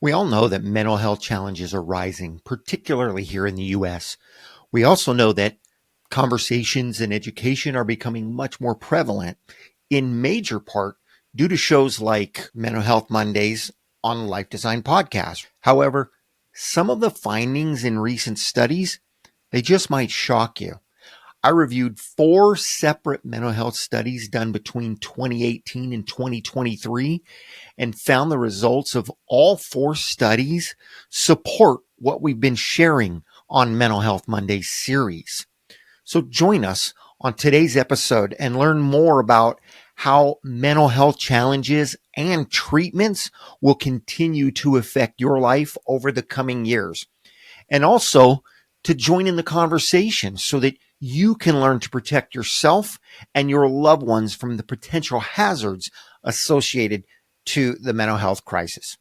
We all know that mental health challenges are rising, particularly here in the US. We also know that conversations and education are becoming much more prevalent, in major part due to shows like Mental Health Mondays on LifeDezign podcast. However, some of the findings in recent studies, they just might shock you. I reviewed 4 separate mental health studies done between 2018 and 2023 and found the results of all 4 studies support what we've been sharing on Mental Health Mondays series. So join us on today's episode and learn more about how mental health challenges and treatments will continue to affect your life over the coming years. And also to join in the conversation so that you can learn to protect yourself and your loved ones from the potential hazards associated to the mental health crisis.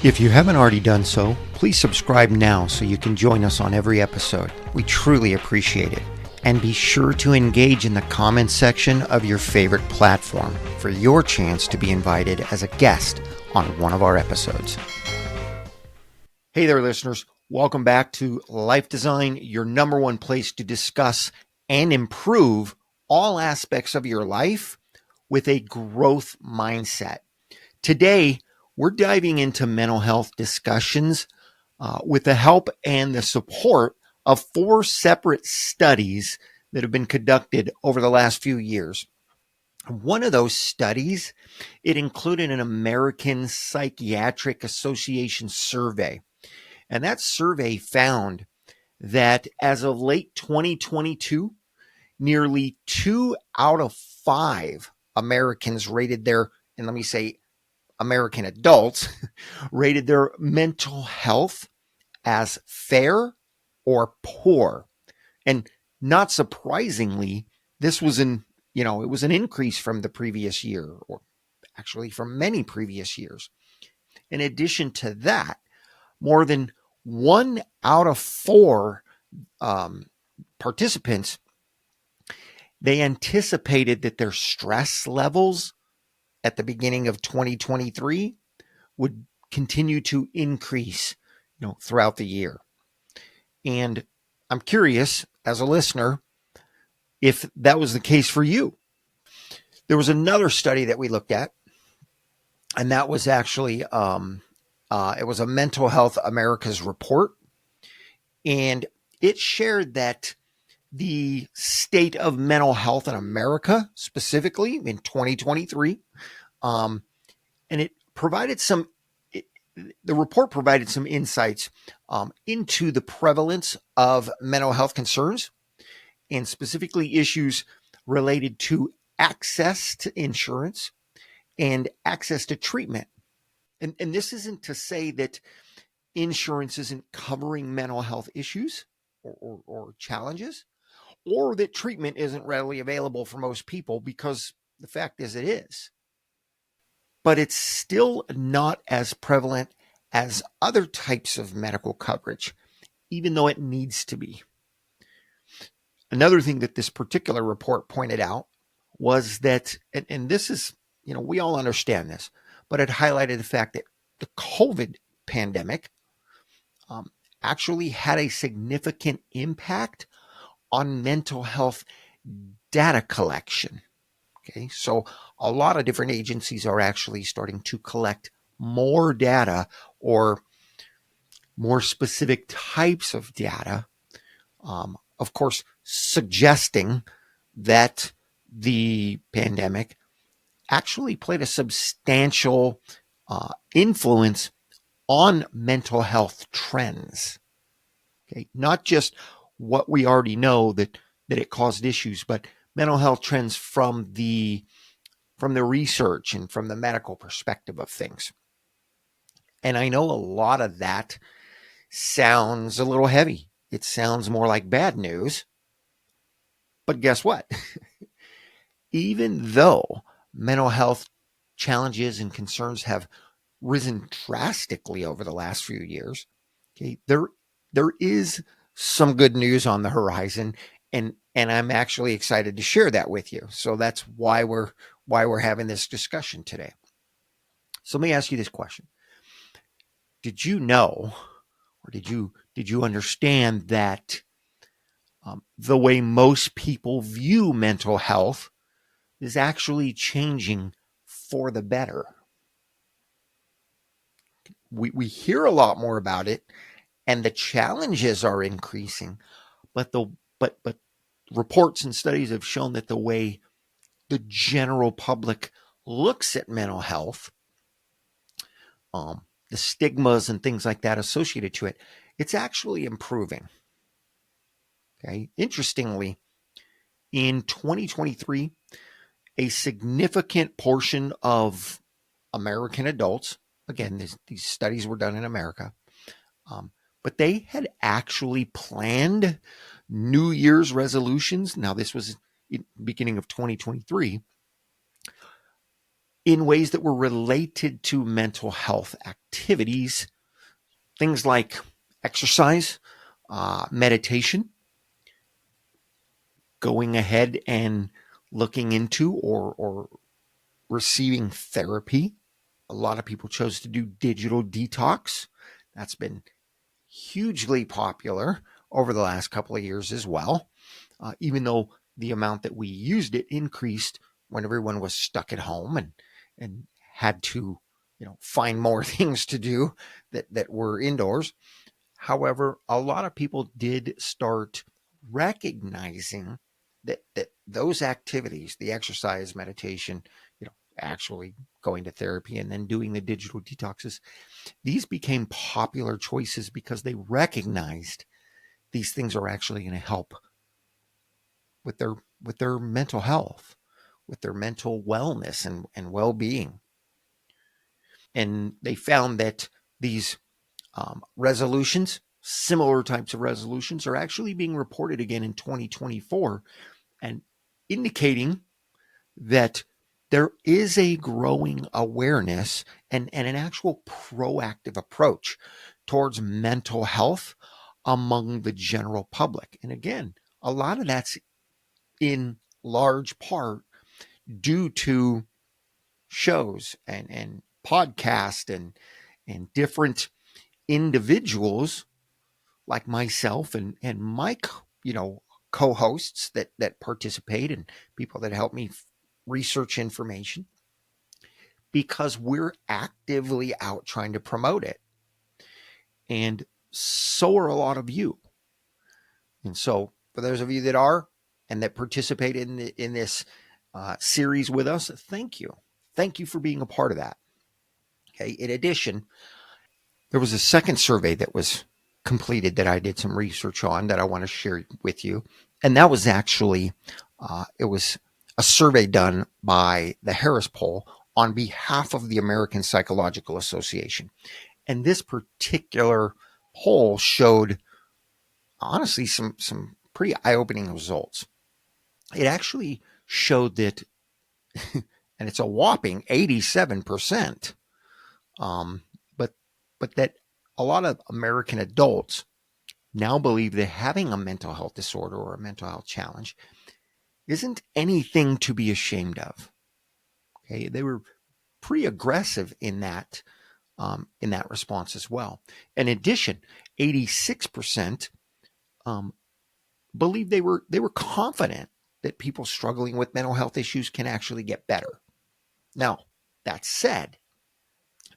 If you haven't already done so, please subscribe now so you can join us on every episode. We truly appreciate it. And be sure to engage in the comments section of your favorite platform for your chance to be invited as a guest on one of our episodes. Hey there, listeners. Welcome back to LifeDezign, your number one place to discuss and improve all aspects of your life with a growth mindset. Today, we're diving into mental health discussions with the help and the support of 4 separate studies that have been conducted over the last few years. One of those studies, it included an American Psychiatric Association survey. And that survey found that as of late 2022, nearly 2 out of 5 Americans rated their, and let me say American adults, rated their mental health as fair or poor. And not surprisingly, this was it was an increase from the previous year, or actually from many previous years. In addition to that, more than 1 out of 4 participants, they anticipated that their stress levels at the beginning of 2023 would continue to increase, throughout the year. And I'm curious, as a listener, if that was the case for you. There was another study that we looked at, and that was actually it was a Mental Health America's report, and it shared that the state of mental health in America, specifically in 2023, and the report provided some insights into the prevalence of mental health concerns, and specifically issues related to access to insurance and access to treatment. And this isn't to say that insurance isn't covering mental health issues or challenges, or that treatment isn't readily available for most people, because the fact is it is. But it's still not as prevalent as other types of medical coverage, even though it needs to be. Another thing that this particular report pointed out was that, and this is, we all understand this, but it highlighted the fact that the COVID pandemic actually had a significant impact on mental health data collection. Okay, so a lot of different agencies are actually starting to collect more data, or more specific types of data, of course, suggesting that the pandemic actually played a substantial influence on mental health trends. Okay, not just what we already know that it caused issues, but mental health trends from the research and from the medical perspective of things. And I know a lot of that sounds a little heavy. It sounds more like bad news. But guess what? Even though mental health challenges and concerns have risen drastically over the last few years, okay, there is some good news on the horizon, and I'm actually excited to share that with you. So that's why we're having this discussion today. So let me ask you this question. did you know, or did you understand that the way most people view mental health is actually changing for the better? We hear a lot more about it, and the challenges are increasing, but but reports and studies have shown that the way the general public looks at mental health, the stigmas and things like that associated to it, it's actually improving. Okay, interestingly, in 2023, a significant portion of American adults, again, these studies were done in America, but they had actually planned New Year's resolutions. Now, this was in beginning of 2023, in ways that were related to mental health activities, things like exercise, meditation, going ahead and looking into or receiving therapy. A lot of people chose to do digital detox. That's been hugely popular over the last couple of years as well, even though the amount that we used it increased when everyone was stuck at home and had to, find more things to do that were indoors. However, a lot of people did start recognizing that those activities, the exercise, meditation, actually going to therapy and then doing the digital detoxes, these became popular choices because they recognized these things are actually going to help with their mental health, with their mental wellness and well-being. And they found that these resolutions, similar types of resolutions, are actually being reported again in 2024 and indicating that there is a growing awareness and an actual proactive approach towards mental health among the general public. And again, a lot of that's in large part due to shows and podcasts and different individuals like myself and Mike, co-hosts that participate and people that help me research information, because we're actively out trying to promote it. And so are a lot of you. And so for those of you that are and that participate in this series with us, thank you. Thank you for being a part of that. Okay. In addition, there was a second survey that was completed that I did some research on that I want to share with you. And that was actually, it was a survey done by the Harris Poll on behalf of the American Psychological Association. And this particular poll showed, honestly, some pretty eye-opening results. It actually showed that, and it's a whopping 87%, but that a lot of American adults now believe that having a mental health disorder or a mental health challenge isn't anything to be ashamed of. Okay, they were pretty aggressive in that response as well. In addition, 86% believe they were confident that people struggling with mental health issues can actually get better. Now, that said,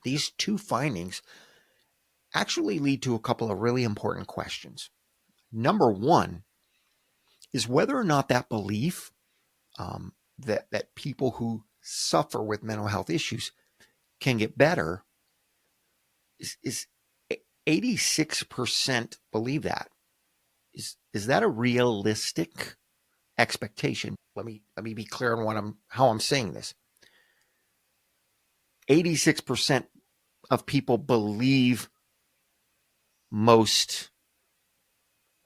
these two findings actually lead to a couple of really important questions. Number one is whether or not that belief that people who suffer with mental health issues can get better is 86% believe that. Is that a realistic expectation? Let me be clear on how I'm saying this. 86% of people believe most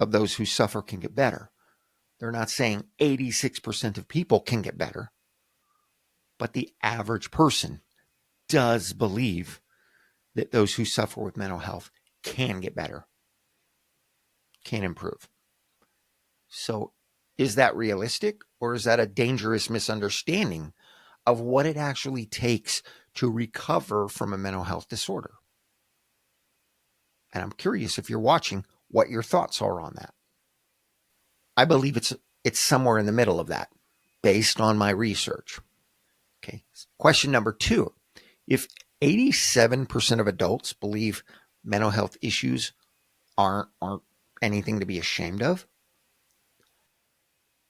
of those who suffer can get better. They're not saying 86% of people can get better, but the average person does believe that those who suffer with mental health can get better, can improve. So is that realistic, or is that a dangerous misunderstanding of what it actually takes to recover from a mental health disorder? And I'm curious, if you're watching, what your thoughts are on that. I believe it's somewhere in the middle of that based on my research. Okay. Question number 2. If 87% of adults believe mental health issues aren't anything to be ashamed of,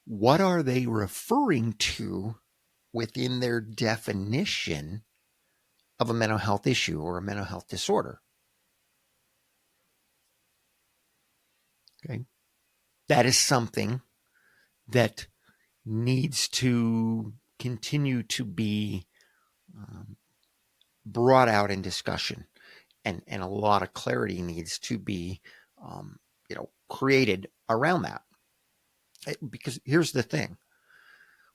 what are they referring to within their definition of a mental health issue or a mental health disorder? Okay. That is something that needs to continue to be brought out in discussion, and a lot of clarity needs to be created around that. Because here's the thing: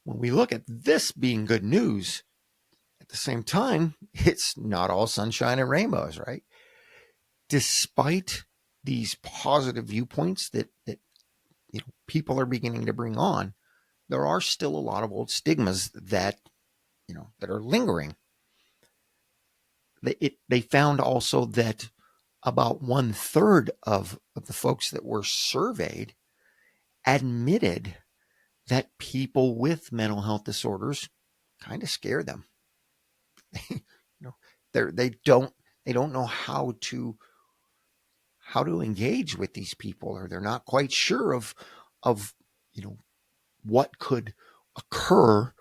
when we look at this being good news, at the same time, it's not all sunshine and rainbows, right? Despite these positive viewpoints that people are beginning to bring on, there are still a lot of old stigmas that that are lingering. They found also that about 1/3 of the folks that were surveyed admitted that people with mental health disorders kind of scare them. you know, they don't know how to engage with these people, or they're not quite sure of what could occur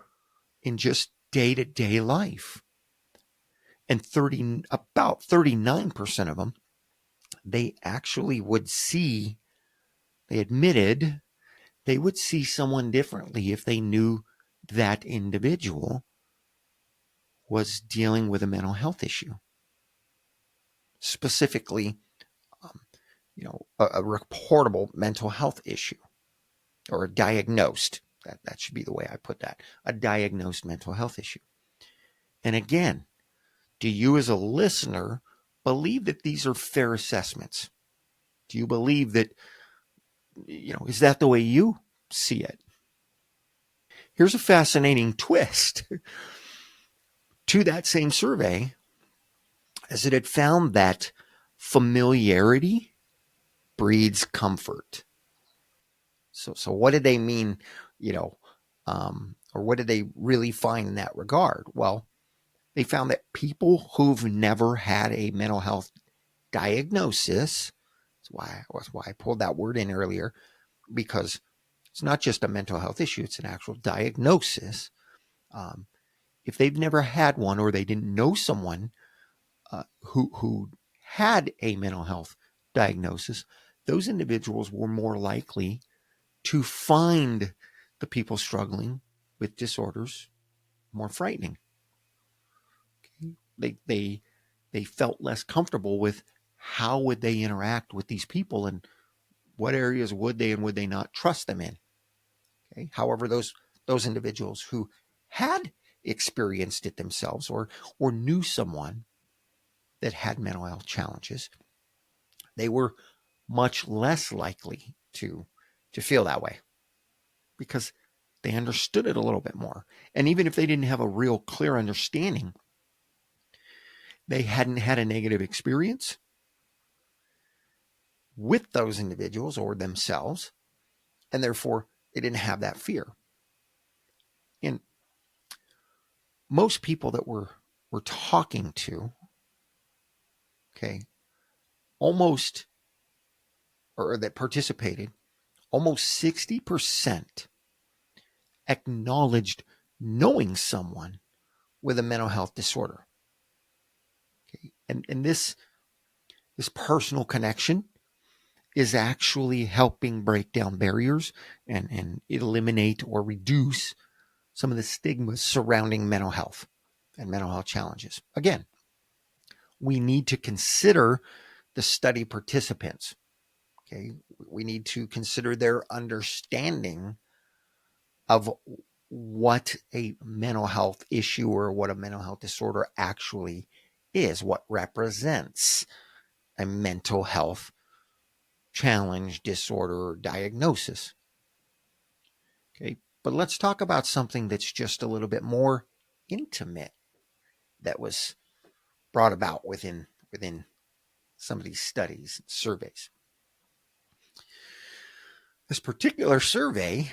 in just day-to-day life. And about 39% of them, they actually they admitted they would see someone differently if they knew that individual was dealing with a mental health issue, specifically, um, a reportable mental health issue, or a diagnosed. That should be the way I put that. A diagnosed mental health issue. And again, do you as a listener believe that these are fair assessments? Do you believe that, is that the way you see it? Here's a fascinating twist to that same survey, as it had found that familiarity breeds comfort. So what did they mean, or what did they really find in that regard? Well, they found that people who've never had a mental health diagnosis, that's why I pulled that word in earlier, because it's not just a mental health issue, it's an actual diagnosis. Um, if they've never had one, or they didn't know someone who had a mental health diagnosis, those individuals were more likely to find the people struggling with disorders more frightening. They felt less comfortable with how would they interact with these people, and what areas would they and would they not trust them in. Okay. However, those individuals who had experienced it themselves, or knew someone that had mental health challenges, they were much less likely to feel that way, because they understood it a little bit more. And even if they didn't have a real clear understanding, they hadn't had a negative experience with those individuals or themselves, and therefore they didn't have that fear. And most people that we're talking to, okay, almost, or that participated, almost 60% acknowledged knowing someone with a mental health disorder. Okay. And this personal connection is actually helping break down barriers, and eliminate or reduce some of the stigmas surrounding mental health and mental health challenges. Again, we need to consider the study participants. Okay. We need to consider their understanding of what a mental health issue or what a mental health disorder actually is, what represents a mental health challenge, disorder, or diagnosis. Okay. But let's talk about something that's just a little bit more intimate that was brought about within some of these studies and surveys. This particular survey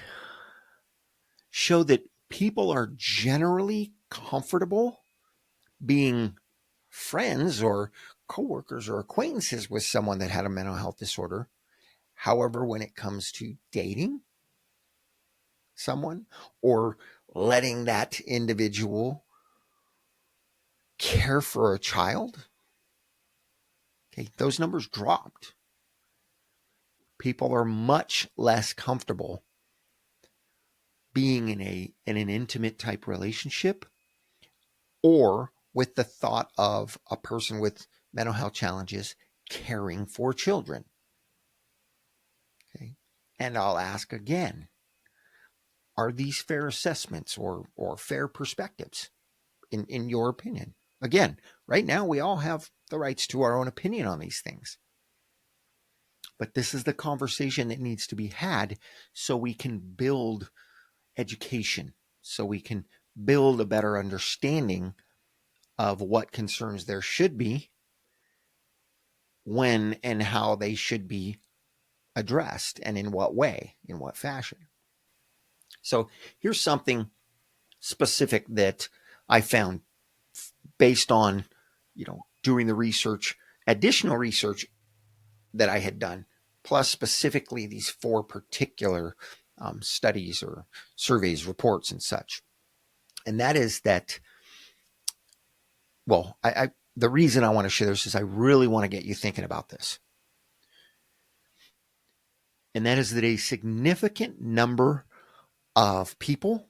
showed that people are generally comfortable being friends or coworkers or acquaintances with someone that had a mental health disorder. However, when it comes to dating someone or letting that individual care for a child, okay, those numbers dropped. People are much less comfortable being in an intimate type relationship or with the thought of a person with mental health challenges caring for children. Okay. And I'll ask again, are these fair assessments or fair perspectives in your opinion? Again, right now we all have the rights to our own opinion on these things. But this is the conversation that needs to be had so we can build education, so we can build a better understanding of what concerns there should be, when and how they should be addressed, and in what way, in what fashion. So here's something specific that I found based on, doing the research, additional research that I had done, plus specifically these 4 particular studies or surveys, reports, and such. And that is that, well, the reason I want to share this is I really want to get you thinking about this. And that is that a significant number of people,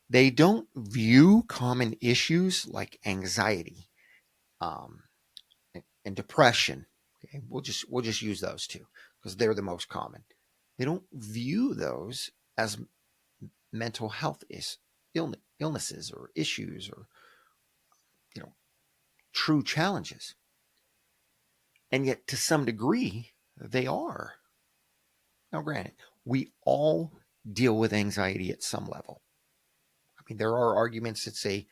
they don't view common issues like anxiety um, and depression. Okay, we'll just use those 2 because they're the most common. They don't view those as mental health illnesses or issues or true challenges, and yet to some degree they are. Now, granted, we all deal with anxiety at some level. I mean, there are arguments that say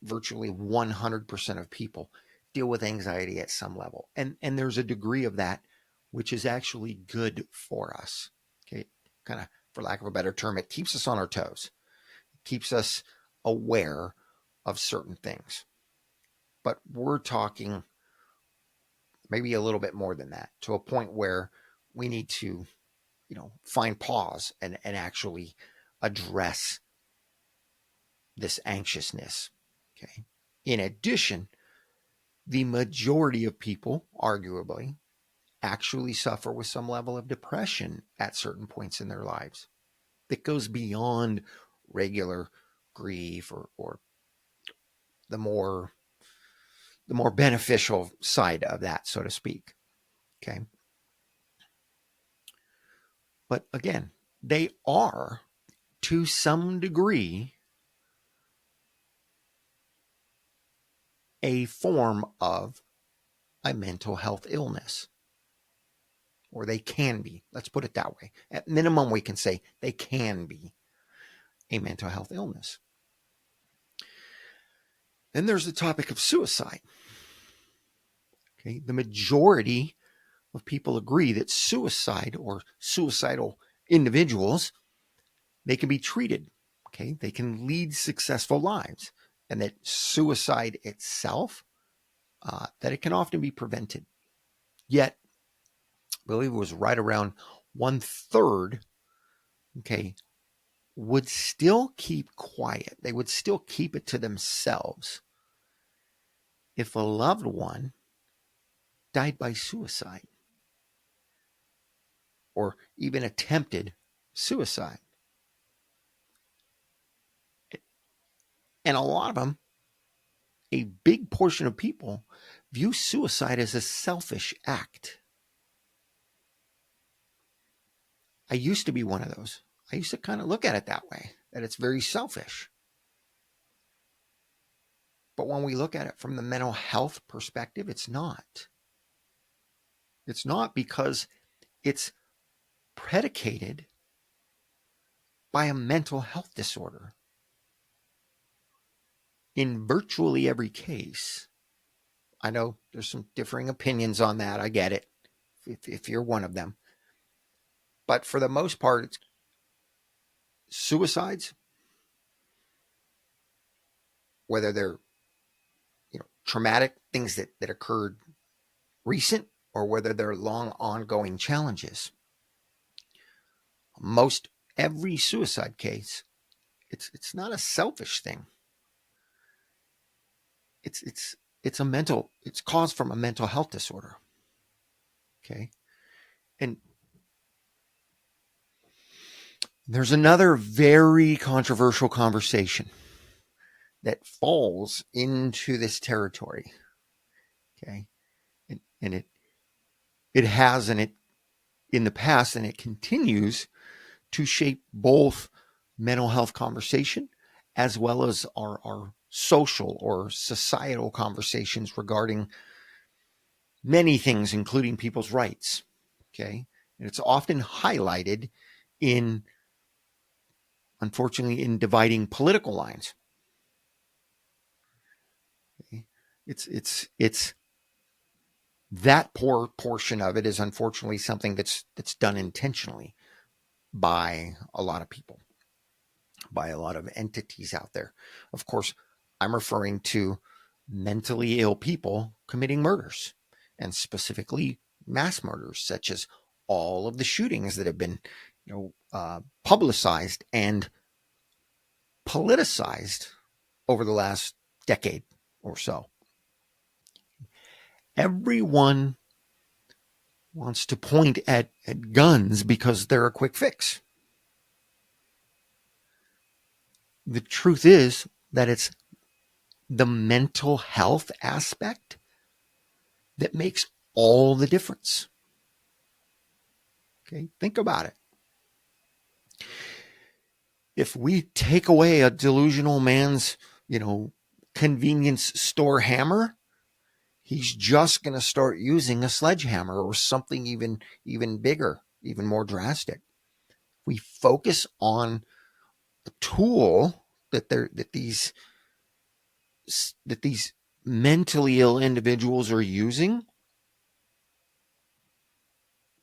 virtually 100% of people deal with anxiety at some level. And there's a degree of that which is actually good for us. Okay. Kind of, for lack of a better term, it keeps us on our toes. It keeps us aware of certain things. But we're talking maybe a little bit more than that, to a point where we need to, find pause and actually address this anxiousness. Okay. In addition, the majority of people, arguably, actually suffer with some level of depression at certain points in their lives that goes beyond regular grief or the more beneficial side of that, so to speak. Okay. But again, they are, to some degree, a form of a mental health illness. Or they can be. Let's put it that way. At minimum, we can say they can be a mental health illness. Then there's the topic of suicide. Okay, the majority of people agree that suicide or suicidal individuals, they can be treated. Okay, they can lead successful lives, and that suicide itself, that it can often be prevented. Yet, I believe it was right around 1/3, okay, would still keep quiet. They would still keep it to themselves if a loved one died by suicide or even attempted suicide. And a lot of them, a big portion of people, view suicide as a selfish act. I used to be one of those. I used to kind of look at it that way, that it's very selfish. But when we look at it from the mental health perspective, it's not. It's not, because it's predicated by a mental health disorder. In virtually every case, I know there's some differing opinions on that. I get it, if you're one of them. But for the most part, it's suicides, whether they're traumatic things that occurred recent or whether they're long ongoing challenges. Most every suicide case, it's not a selfish thing. It's a mental, it's caused from a mental health disorder. Okay. And there's another very controversial conversation that falls into this territory. Okay. And it has and it in the past, and it continues to shape both mental health conversation as well as our social or societal conversations regarding many things, including people's rights. Okay. And it's often highlighted in, unfortunately, in dividing political lines. Okay? It's that poor portion of it is unfortunately something that's done intentionally by a lot of people, by a lot of entities out there. Of course, I'm referring to mentally ill people committing murders, and specifically mass murders, such as all of the shootings that have been, publicized and politicized over the last decade or so. Everyone wants to point at guns because they're a quick fix. The truth is that it's the mental health aspect that makes all the difference. Okay, think about it. If we take away a delusional man's, convenience store hammer, he's just going to start using a sledgehammer or something even bigger, even more drastic. We focus on a tool that these mentally ill individuals are using.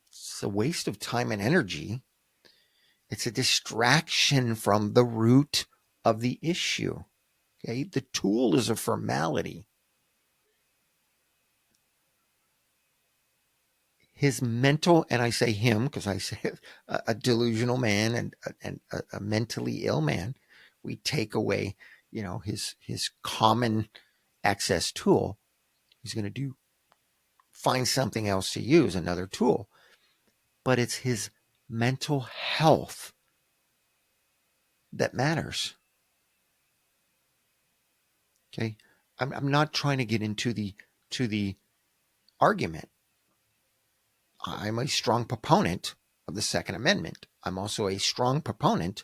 It's a waste of time and energy. It's a distraction from the root of the issue. Okay, the tool is a formality. His mental, and I say him because I say a delusional man and a mentally ill man, we take away, his common access tool. He's going to find something else to use, another tool. But it's his mental health that matters. Okay, I'm not trying to get into the argument. I'm a strong proponent of the Second Amendment. I'm also a strong proponent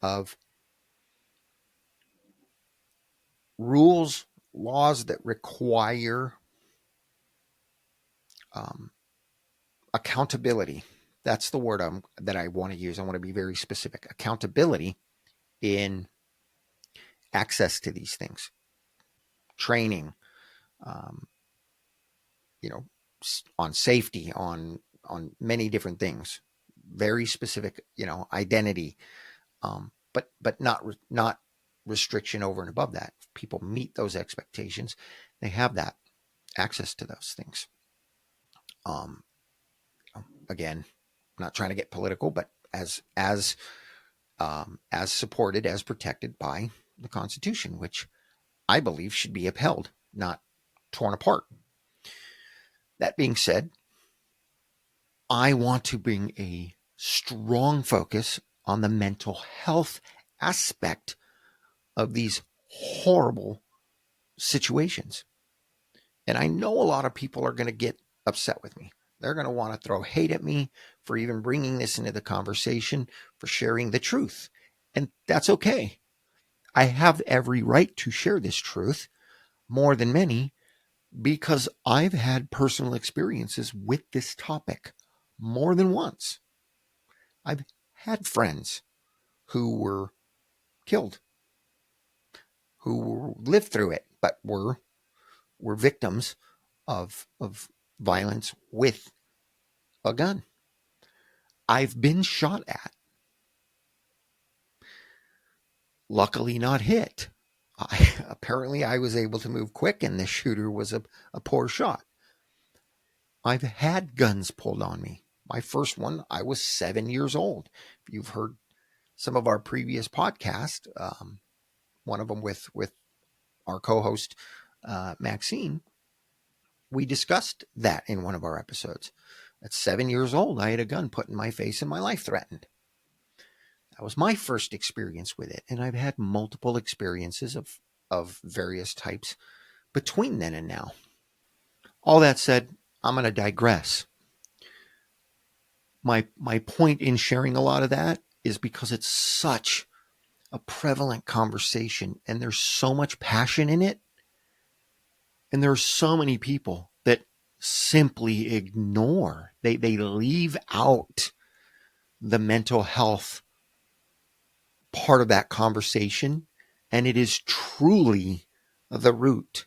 of rules, laws that require um, accountability. That's the word that I want to use. I want to be very specific. Accountability in access to these things, training, um, on safety, on many different things, very specific, identity, but not restriction over and above that. If people meet those expectations, they have that access to those things. Um, Again, I'm not trying to get political, but as supported, as protected by the Constitution, which I believe should be upheld, not torn apart. That being said, I want to bring a strong focus on the mental health aspect of these horrible situations. And I know a lot of people are going to get upset with me. They're going to want to throw hate at me for even bringing this into the conversation, for sharing the truth. And that's okay. I have every right to share this truth more than many because I've had personal experiences with this topic more than once. I've had friends who were killed, who lived through it, but were were victims of violence with a gun. I've been shot at. Luckily not hit. Apparently I was able to move quick and the shooter was a poor shot. I've had guns pulled on me. My first one, I was 7 years old. If you've heard some of our previous podcasts, one of them with our co-host Maxine, we discussed that in one of our episodes. At 7 years old, I had a gun put in my face and my life threatened. That was my first experience with it, and I've had multiple experiences of various types between then and now. All that said, I'm going to digress. My point in sharing a lot of that is because it's such a prevalent conversation, and there's so much passion in it, and there are so many people that simply ignore. They leave out the mental health part of that conversation, and it is truly the root.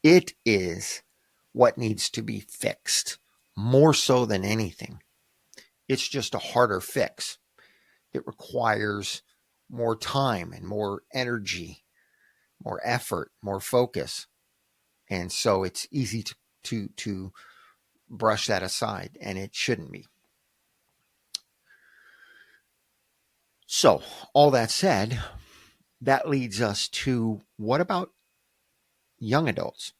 It is what needs to be fixed more so than anything. It's just a harder fix. It requires more time and more energy, more effort, more focus. And so it's easy to brush that aside, and it shouldn't be. So, all that said, that leads us to, what about young adults?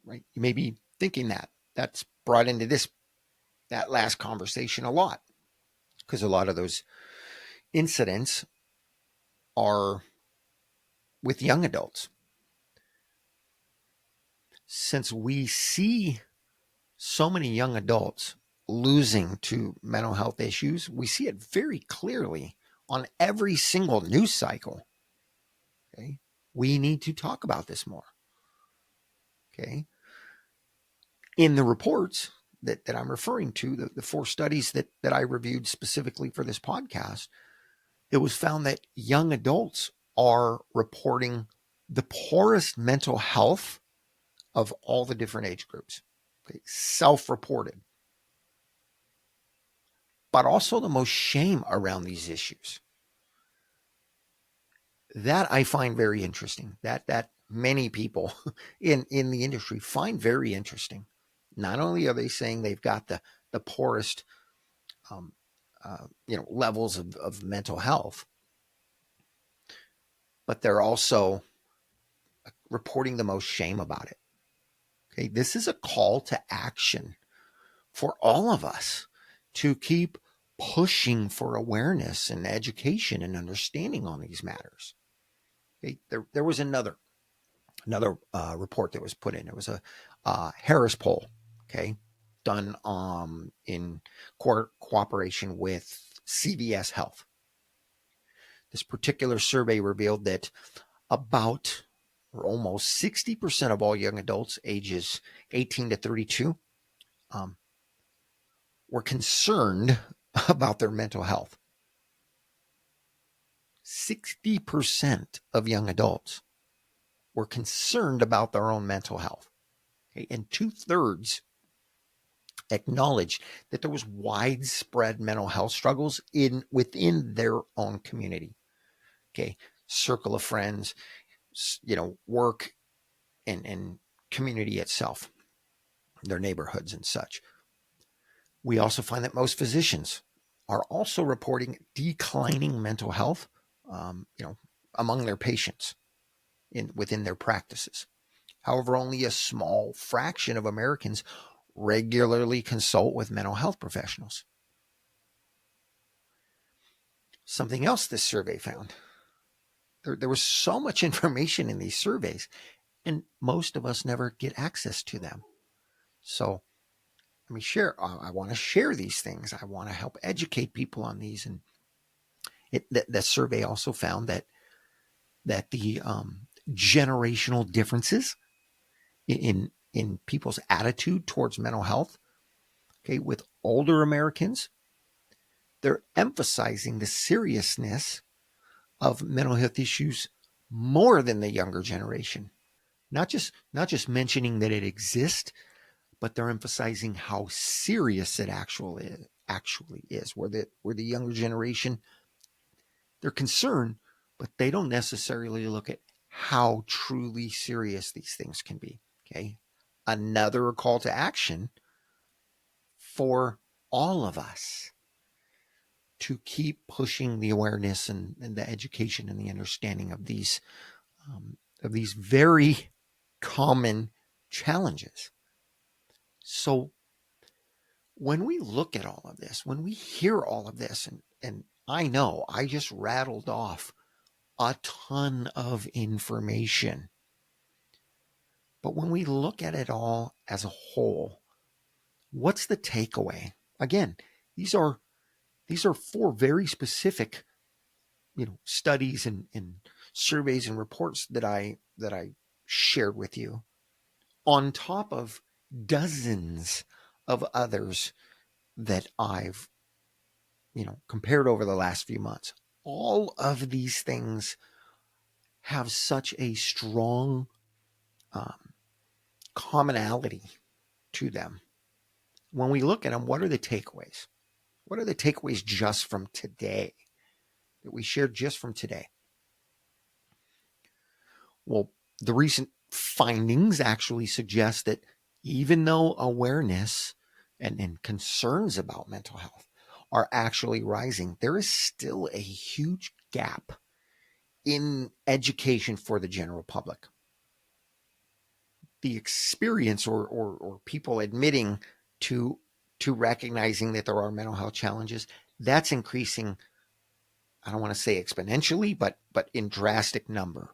Right? You may be thinking that. That's brought into that last conversation a lot, because a lot of those incidents are with young adults. Since we see so many young adults losing to mental health issues, we see it very clearly on every single news cycle. Okay? We need to talk about this more. Okay? In the reports that I'm referring to, the 4 studies that I reviewed specifically for this podcast, it was found that young adults are reporting the poorest mental health of all the different age groups. Okay? Self-reported. But also the most shame around these issues. That I find very interesting. That many people in the industry find very interesting. Not only are they saying they've got the poorest levels of mental health, but they're also reporting the most shame about it. Okay, this is a call to action for all of us to keep pushing for awareness and education and understanding on these matters. Okay, there was another report that was put in. It was a Harris poll, okay, done in cooperation with CVS Health. This particular survey revealed that about or almost 60% of all young adults ages 18 to 32 were concerned about their mental health. 60% of young adults were concerned about their own mental health. Okay? And 2/3 acknowledged that there was widespread mental health struggles within their own community. Okay, circle of friends, work and community itself, their neighborhoods and such. We also find that most physicians are also reporting declining mental health, among their patients within their practices. However, only a small fraction of Americans regularly consult with mental health professionals. Something else this survey found. There was so much information in these surveys, and most of us never get access to them. So let me share. I want to share these things. I want to help educate people on these. And the survey also found that the generational differences in people's attitude towards mental health. Okay, with older Americans, they're emphasizing the seriousness of mental health issues more than the younger generation. Not just mentioning that it exists, but they're emphasizing how serious it actually is. Where the younger generation, they're concerned, but they don't necessarily look at how truly serious these things can be. Okay. Another call to action for all of us to keep pushing the awareness and the education and the understanding of these very common challenges. So when we look at all of this, when we hear all of this, and I know I just rattled off a ton of information, but when we look at it all as a whole, what's the takeaway? Again, these are four very specific, studies and surveys and reports that I shared with you, on top of dozens of others that I've compared over the last few months. All of these things have such a strong um, commonality to them. When we look at them, what are the takeaways? What are the takeaways just from today that we shared just from today? Well, the recent findings actually suggest that even though awareness and concerns about mental health are actually rising, there is still a huge gap in education for the general public. The experience or people admitting to recognizing that there are mental health challenges, that's increasing. I don't want to say exponentially, but in drastic number.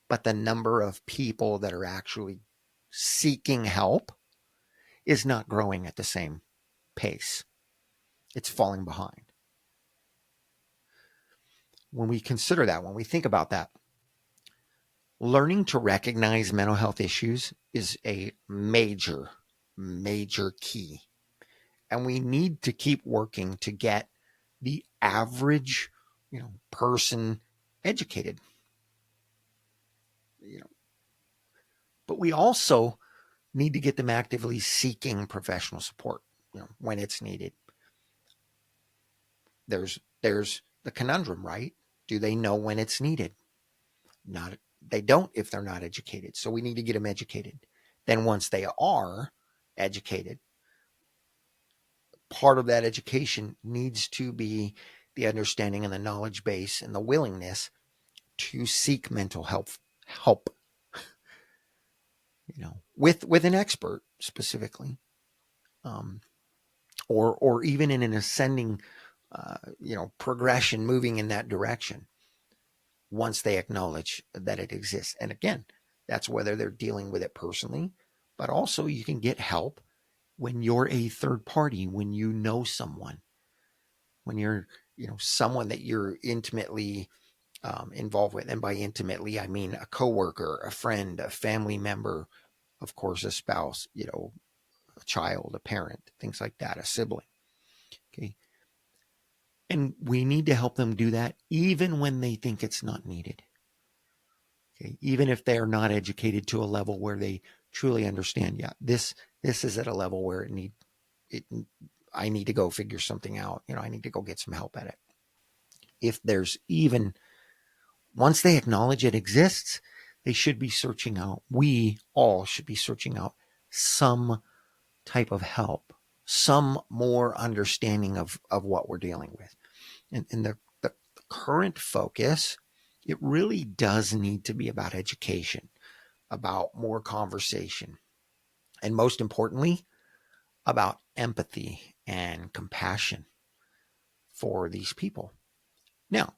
But the number of people that are actually seeking help is not growing at the same pace. It's falling behind. When we consider that, when we think about that, learning to recognize mental health issues is a major, major key. And we need to keep working to get the average, person educated. You know, but we also need to get them actively seeking professional support, when it's needed. There's the conundrum, right? Do they know when it's needed? Not They don't if they're not educated. So we need to get them educated. Then once they are educated, part of that education needs to be the understanding and the knowledge base and the willingness to seek mental health help, with an expert specifically, um, or even in an ascending, progression, moving in that direction. Once they acknowledge that it exists, and again, that's whether they're dealing with it personally, but also you can get help when you're a third party, when you know someone, when you're someone that you're intimately involved with. And by intimately, I mean a coworker, a friend, a family member, of course, a spouse, a child, a parent, things like that, a sibling. Okay. And we need to help them do that even when they think it's not needed. Okay. Even if they are not educated to a level where they truly understand, yeah, this is at a level where it I need to go figure something out. I need to go get some help at it. If there's even, once they acknowledge it exists, they should be searching out. We all should be searching out some type of help, some more understanding of what we're dealing with. And the current focus, it really does need to be about education, about more conversation, and most importantly, about empathy and compassion for these people. Now,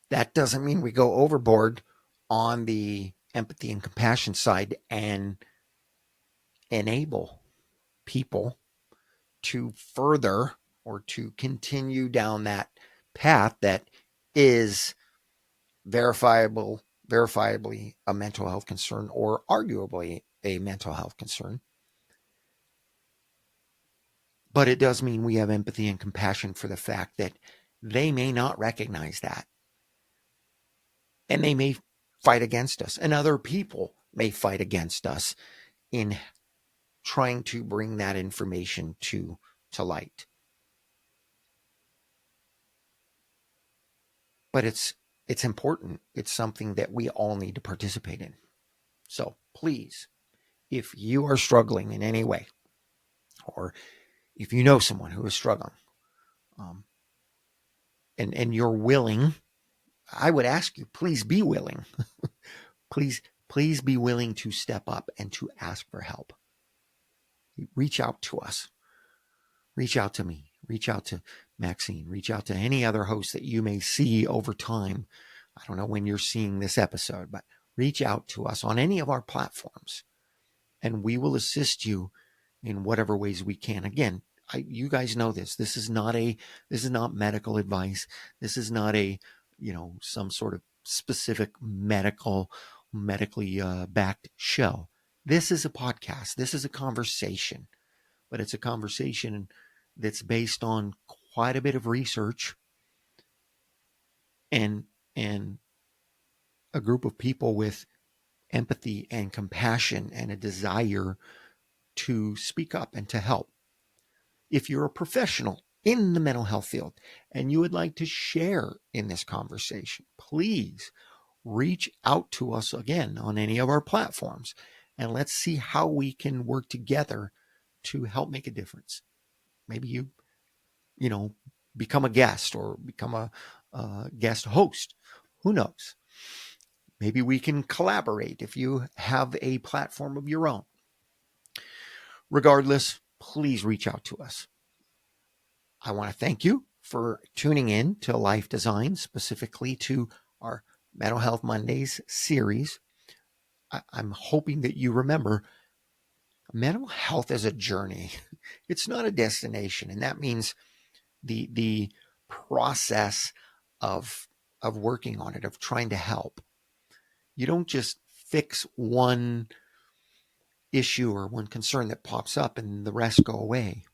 that doesn't mean we go overboard on the empathy and compassion side and enable people to further or to continue down that path that is verifiably a mental health concern, or arguably a mental health concern. But it does mean we have empathy and compassion for the fact that they may not recognize that. And they may fight against us, and other people may fight against us in trying to bring that information to light. But it's important. It's something that we all need to participate in. So please, if you are struggling in any way, or if you know someone who is struggling, and you're willing, I would ask you, please be willing. please be willing to step up and to ask for help. Reach out to us. Reach out to me. Reach out to Maxine. Reach out to any other host that you may see over time. I don't know when you're seeing this episode, but reach out to us on any of our platforms, and we will assist you in whatever ways we can. Again, you guys know this. This is not medical advice. This is not some sort of specific medically backed show. This is a podcast. This is a conversation, but it's a conversation that's based on quite a bit of research and a group of people with empathy and compassion and a desire to speak up and to help. If you're a professional in the mental health field and you would like to share in this conversation, please reach out to us again on any of our platforms, and let's see how we can work together to help make a difference. Maybe you become a guest or become a guest host. Who knows? Maybe we can collaborate if you have a platform of your own. Regardless, please reach out to us. I want to thank you for tuning in to LifeDezign, specifically to our Mental Health Mondays series. I'm hoping that you remember mental health is a journey. It's not a destination. And that means the process of working on it, of trying to help. You don't just fix one issue or one concern that pops up and the rest go away.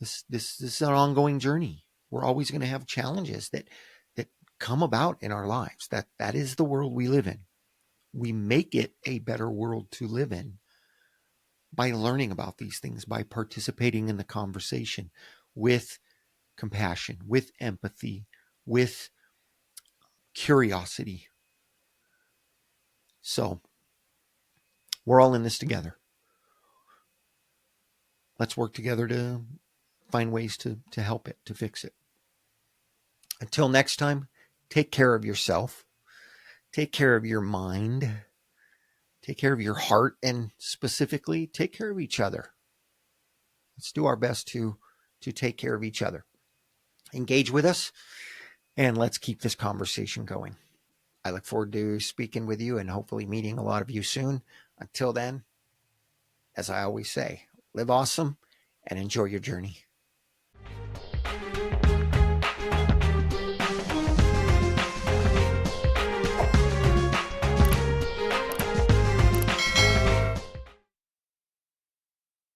This is an ongoing journey. We're always going to have challenges that come about in our lives. That is the world we live in. We make it a better world to live in by learning about these things, by participating in the conversation with compassion, with empathy, with curiosity. So we're all in this together. Let's work together to find ways to help it, to fix it. Until next time, take care of yourself. Take care of your mind. Take care of your heart, and specifically, take care of each other. Let's do our best to take care of each other. Engage with us, and let's keep this conversation going. I look forward to speaking with you and hopefully meeting a lot of you soon. Until then, as I always say, live awesome and enjoy your journey.